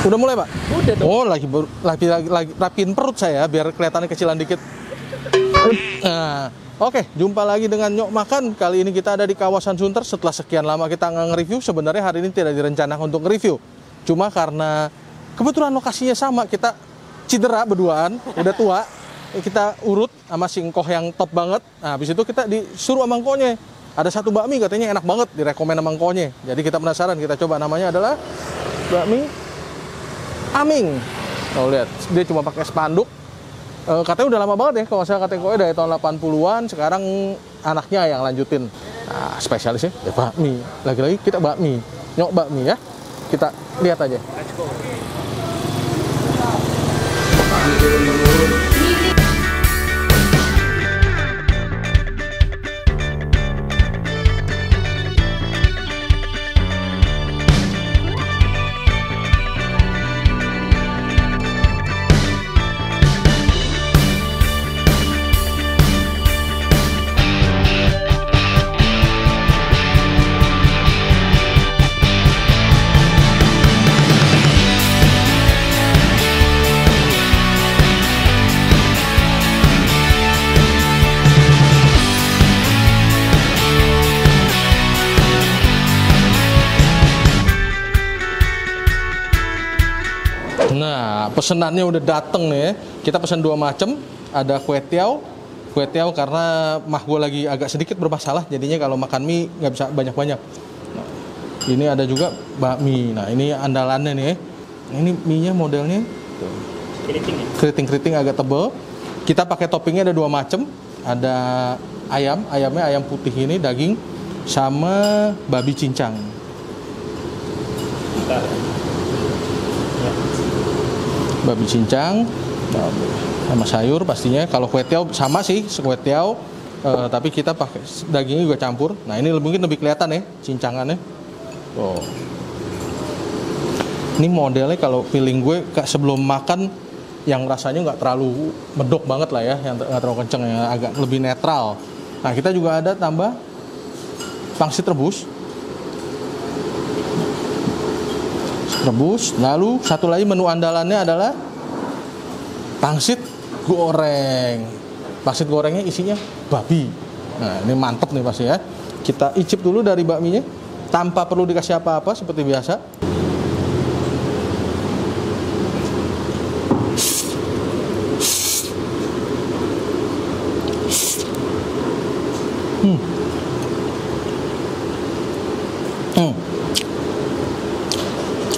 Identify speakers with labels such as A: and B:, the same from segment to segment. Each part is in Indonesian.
A: Udah mulai, Pak?
B: Udah dong.
A: Oh, lagi rapiin perut saya biar kelihatannya kecilan dikit. Nah, oke, jumpa lagi dengan Nyok Makan. Kali ini kita ada di kawasan Sunter. Setelah sekian lama kita nggak nge-review, sebenarnya hari ini tidak direncanakan untuk nge-review. Cuma karena kebetulan lokasinya sama, kita cedera berduaan, udah tua. Kita urut sama si Engkoh yang top banget. Nah, habis itu kita disuruh sama Engkohnya. Ada satu bakmi katanya enak banget, direkomen sama Engkohnya. Jadi kita penasaran, kita coba. Namanya adalah bakmi Aming. Oh, lihat, dia cuma pakai spanduk. Katanya udah lama banget ya, kalau saya kata Engkohnya dari tahun 80-an, sekarang anaknya yang lanjutin. Nah, spesialisnya ya bakmi. Lagi-lagi kita bakmi, Nyok bakmi ya. Kita lihat aja.
B: Let's go.
A: Nah, pesenannya udah dateng nih ya. Kita pesen 2 macam. Ada kue tiaw karena mah gue lagi agak sedikit bermasalah. Jadinya kalau makan mie nggak bisa banyak-banyak. Nah, ini ada juga bakmi. Nah, ini andalannya nih ya. Ini mie-nya modelnya keriting agak tebel. Kita pakai toppingnya ada 2 macam. Ada ayamnya ayam putih ini, daging, sama babi cincang. Babi cincang sama sayur pastinya. Kalau kue tiaw sama sih, kue tiaw, tapi kita pakai dagingnya juga campur. Nah, ini mungkin lebih kelihatan ya cincangannya. Oh. Ini modelnya kalau feeling gue sebelum makan yang rasanya nggak terlalu medok banget lah ya, yang nggak terlalu kenceng, yang agak lebih netral. Nah, kita juga ada tambah pangsit rebus. Lalu satu lagi menu andalannya adalah pangsit goreng. Pangsit gorengnya isinya babi. Nah, ini mantep nih pasti ya. Kita icip dulu dari bakminya tanpa perlu dikasih apa-apa seperti biasa.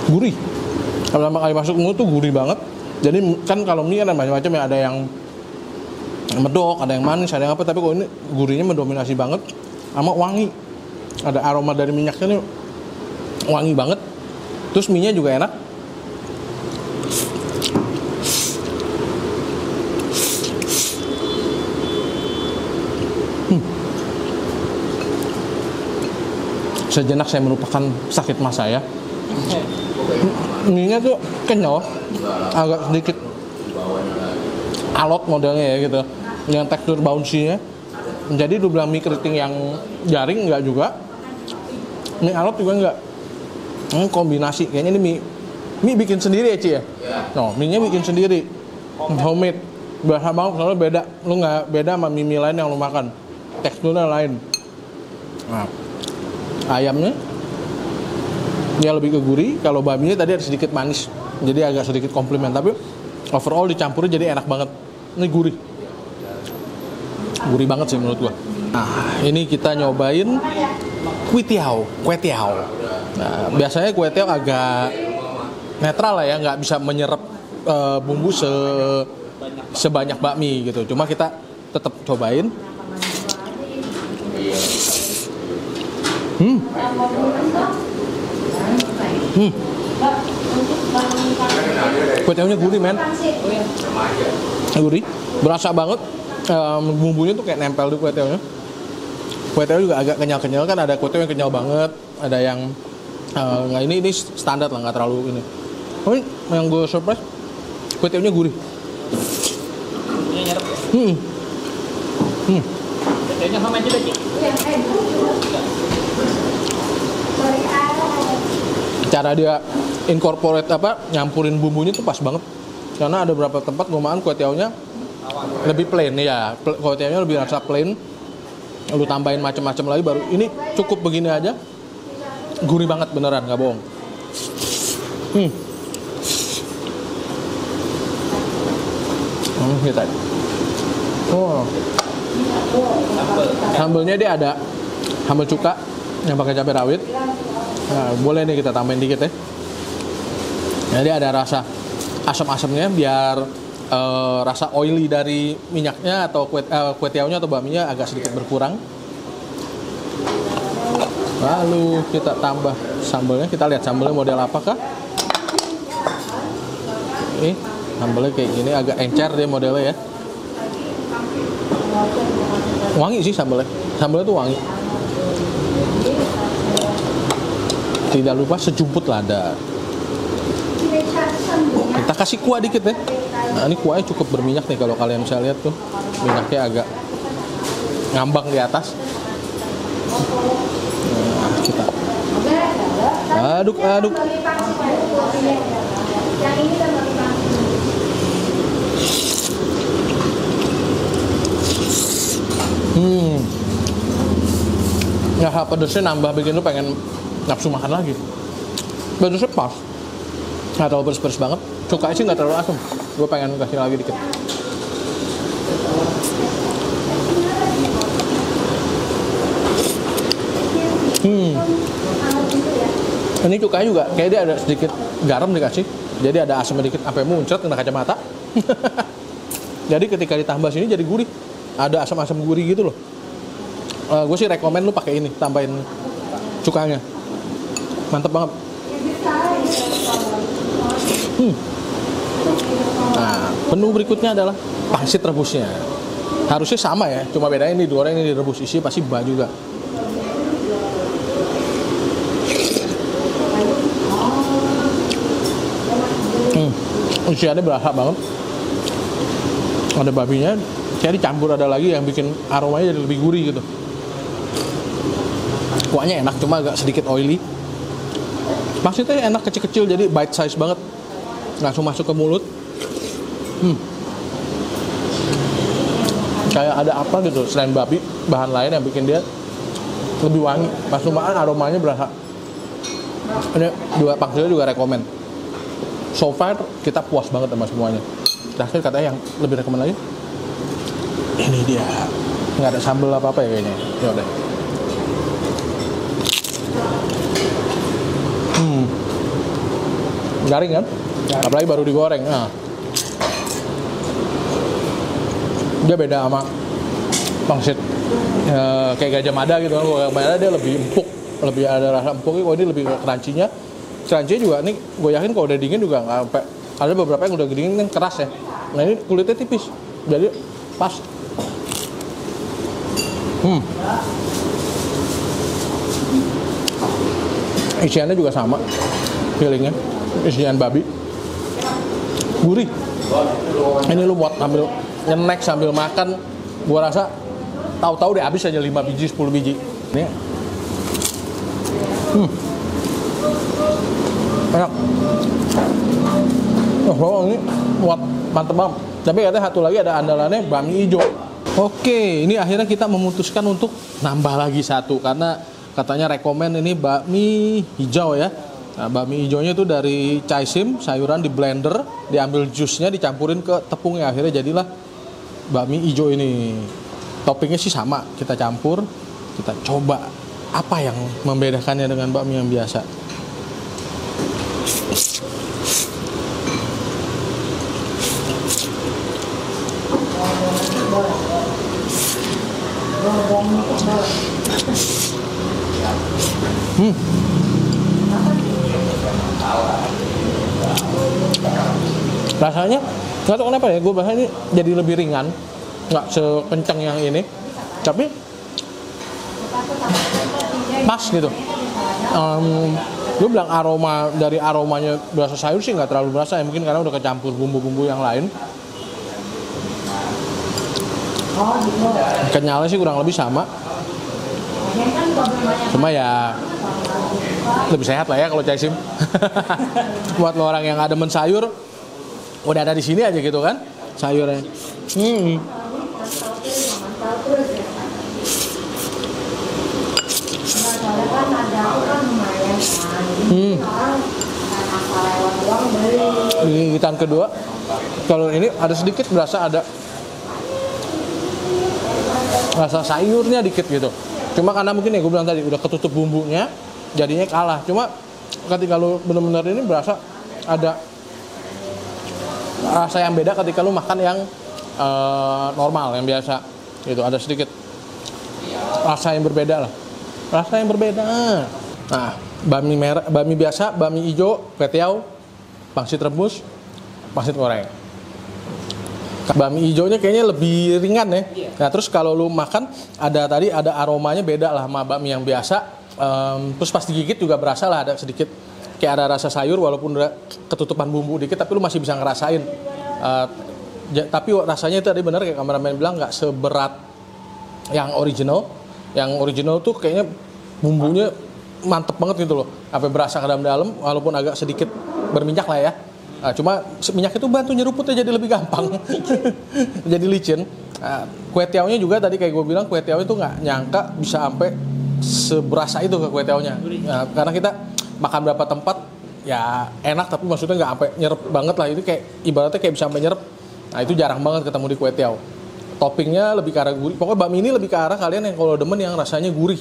A: Gurih. Kalau pertama kali masuk mulut tuh gurih banget. Jadi kan kalau mie kan ada macam-macam ya, ada yang medok, ada yang manis, ada yang apa, tapi kalau ini gurihnya mendominasi banget sama wangi. Ada aroma dari minyaknya nih, wangi banget. Terus mie-nya juga enak. Sejenak saya melupakan sakit mah saya. Mie-nya tuh kenyal, agak sedikit alot modelnya ya gitu, yang tekstur bouncy-nya. Jadi lu bilang mie keriting yang jaring enggak juga, mie alot juga enggak. Kombinasi kayaknya ini mie bikin sendiri ya Ci ya. No, mie-nya bikin sendiri, homemade, berasa banget. Soalnya beda, lu nggak beda sama mie lain yang lu makan, teksturnya lain. Nah, ayamnya dia lebih ke gurih. Kalau bakminya tadi ada sedikit manis, jadi agak sedikit komplimen. Tapi overall dicampurin jadi enak banget. Ini gurih banget sih menurut gua. Nah, ini kita nyobain kue tiaw. Nah, biasanya kue tiaw agak netral lah ya, nggak bisa menyerap bumbu sebanyak bakmi gitu. Cuma kita tetap cobain. Kue tiawnya gurih men, gurih, berasa banget. Bumbunya tuh kayak nempel di kue tiawnya. Kue tiaw juga agak kenyal-kenyal kan, ada kue tiaw yang kenyal banget, ada yang nggak, ini standar lah, nggak terlalu ini. Oh, yang gue surprise, kue tiawnya gurih.
B: Ini nyerap ya? Kue tiawnya sama juga Ci?
A: Cara dia incorporate nyampurin bumbunya tuh pas banget. Karena ada beberapa tempat gue makan kue tiaonya lebih plain ya, kue tiaonya lebih rasa plain. Lu tambahin macam-macam lagi baru ini cukup begini aja. Gurih banget beneran, nggak bohong. Kita. Oh. Sambelnya dia ada sambal cuka yang pakai cabai rawit. Nah, boleh nih kita tambahin dikit ya. Jadi ada rasa asam-asamnya biar rasa oily dari minyaknya atau kue tiaonya atau bakminya agak sedikit berkurang. Lalu kita tambah sambelnya, kita lihat sambelnya model apakah. Sambelnya kayak gini, agak encer dia modelnya ya. Wangi sih sambelnya tuh wangi. Tidak lupa sejumput lada. Kita kasih kuah dikit ya. Nah ini kuahnya cukup berminyak nih, kalau kalian bisa lihat tuh minyaknya agak ngambang di atas. Nah, kita aduk. Ya pedesnya nambah, bikin lu pengen nafsu makan lagi. Pedesnya pas, nggak terlalu pedes banget. Cukanya sih nggak terlalu asam. Gue pengen kasih lagi dikit. Ini cukanya juga kayak dia ada sedikit garam dikasih, jadi ada asamnya dikit sampai muncrat kena kacamata. Jadi ketika ditambah sini jadi gurih, ada asam-asam gurih gitu loh. Gue sih rekomen lu pakai ini, tambahin cukanya, mantep banget. Nah, menu berikutnya adalah pangsit rebusnya. Harusnya sama ya, cuma bedanya ini digoreng, ini direbus, isi pasti bah juga. Isiannya berasa banget. Ada babinya, kayak dicampur ada lagi yang bikin aromanya jadi lebih gurih gitu. Kuahnya enak, cuma agak sedikit oily. Maksudnya enak kecil-kecil, jadi bite size banget, langsung masuk ke mulut. Kayak ada apa gitu selain babi, bahan lain yang bikin dia lebih wangi. Pas lu makan aromanya berasa. Ini dua pangsilnya juga rekomen. So far kita puas banget sama semuanya. Terakhir katanya yang lebih rekomen lagi, ini dia, nggak ada sambal apa ya kayaknya. Ya udah. Garing kan? Apalagi baru digoreng. Nah, dia beda sama pangsit kayak Gajah Mada gitu kan. Gajah Mada dia lebih empuk, lebih ada rasa empuknya. Kalau ini lebih ke crunchy-nya. Crunchy juga nih, gue yakin kalau udah dingin juga nggak sampai. Ada beberapa yang udah dingin kan keras ya. Nah ini kulitnya tipis, jadi pas. Isiannya juga sama, feelingnya. Isian babi, gurih. Ini lu buat ambil nyenek sambil makan, gua rasa tahu-tahu deh habis aja 5 biji 10 biji. Ini enak. Ini buat mantep banget. Tapi katanya satu lagi ada andalannya bakmi hijau. Oke, ini akhirnya kita memutuskan untuk nambah lagi satu karena katanya rekomen ini bakmi hijau ya. Nah, bakmi hijaunya itu dari caisim, sayuran di blender, diambil jusnya, dicampurin ke tepungnya, akhirnya jadilah bakmi hijau ini. Toppingnya sih sama, kita campur, kita coba apa yang membedakannya dengan bakmi yang biasa. Rasanya nggak tahu kenapa ya, gue bahas ini jadi lebih ringan, nggak sekencang yang ini, tapi pas gitu. Gue bilang aroma dari aromanya berasa sayur sih nggak terlalu berasa ya, mungkin karena udah kecampur bumbu-bumbu yang lain. Kenyalnya sih kurang lebih sama. Cuma ya lebih sehat lah ya kalau caisim. Buat lo orang yang ada demen sayur, udah ada di sini aja gitu kan sayurnya. Ini gigitan kedua. Kalau ini ada sedikit berasa ada rasa sayurnya dikit gitu. Cuma karena mungkin ya gue bilang tadi udah ketutup bumbunya, jadinya kalah. Cuma ketika lu bener-bener ini berasa ada rasa yang beda ketika lu makan yang normal, yang biasa gitu. Ada sedikit rasa yang berbeda lah. Rasa yang berbeda. Nah, bami merah, bami biasa, bami hijau, kue tiaw, pangsit rebus, pangsit goreng. Bami hijaunya kayaknya lebih ringan ya. Nah, terus kalau lu makan ada aromanya beda lah sama bami yang biasa. Terus pas digigit juga berasa lah ada sedikit kayak ada rasa sayur walaupun udah ketutupan bumbu dikit, tapi lu masih bisa ngerasain. Tapi rasanya itu tadi benar kayak kameramen bilang nggak seberat yang original. Yang original tuh kayaknya bumbunya mantep banget gitu loh, sampai berasa ke dalam walaupun agak sedikit berminyak lah ya. Cuma minyak itu bantu nyeruputnya jadi lebih gampang. Jadi licin. Kue tiawnya juga tadi kayak gue bilang, kue tiaw itu nggak nyangka bisa sampai seberasa itu ke kue tiawnya. Karena kita makan berapa tempat ya enak, tapi maksudnya nggak sampai nyerep banget lah. Itu kayak ibaratnya kayak bisa sampai nyerep. Nah itu jarang banget ketemu di kue tiaw. Toppingnya lebih ke arah gurih. Pokoknya bakmi ini lebih ke arah kalian yang kalau demen yang rasanya gurih.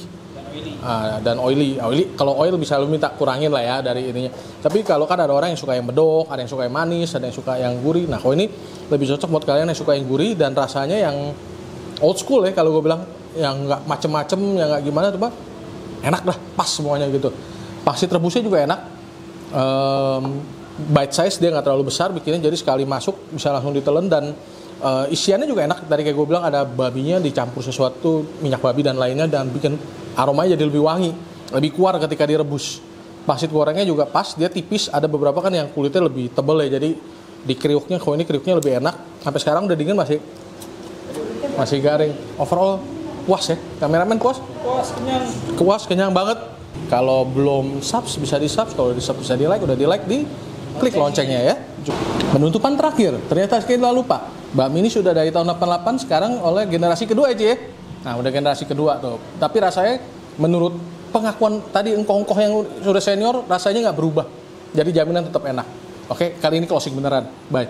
A: Dan oily. Kalau oil bisa lu minta kurangin lah ya dari ininya. Tapi kalau kan ada orang yang suka yang medok, ada yang suka yang manis, ada yang suka yang gurih. Nah, kalau ini lebih cocok buat kalian yang suka yang gurih dan rasanya yang old school ya kalau gue bilang, yang nggak macem-macem, yang nggak gimana, coba enak dah, pas semuanya gitu. Pangsit rebusnya juga enak. Bite size, dia nggak terlalu besar bikinnya, jadi sekali masuk bisa langsung ditelen dan isiannya juga enak. Tadi kayak gue bilang ada babinya dicampur sesuatu, minyak babi dan lainnya, dan bikin aromanya jadi lebih wangi, lebih kuat ketika direbus. Pangsit gorengnya juga pas, dia tipis. Ada beberapa kan yang kulitnya lebih tebel ya, jadi di kriuknya, kalau ini kriuknya lebih enak. Sampai sekarang udah dingin masih garing. Overall puas ya, kameramen puas? Puas, kenyang banget. Kalau belum subs bisa di subs, kalau di subs bisa di like, udah di like, di klik loncengnya ya. Penutupan terakhir, ternyata kita lupa. Bakmi ini sudah dari tahun 88, sekarang oleh generasi kedua ya. Nah udah generasi kedua tuh. Tapi rasanya menurut pengakuan tadi engkoh-engkoh yang sudah senior, rasanya nggak berubah. Jadi jaminan tetap enak. Oke, kali ini closing beneran. Bye.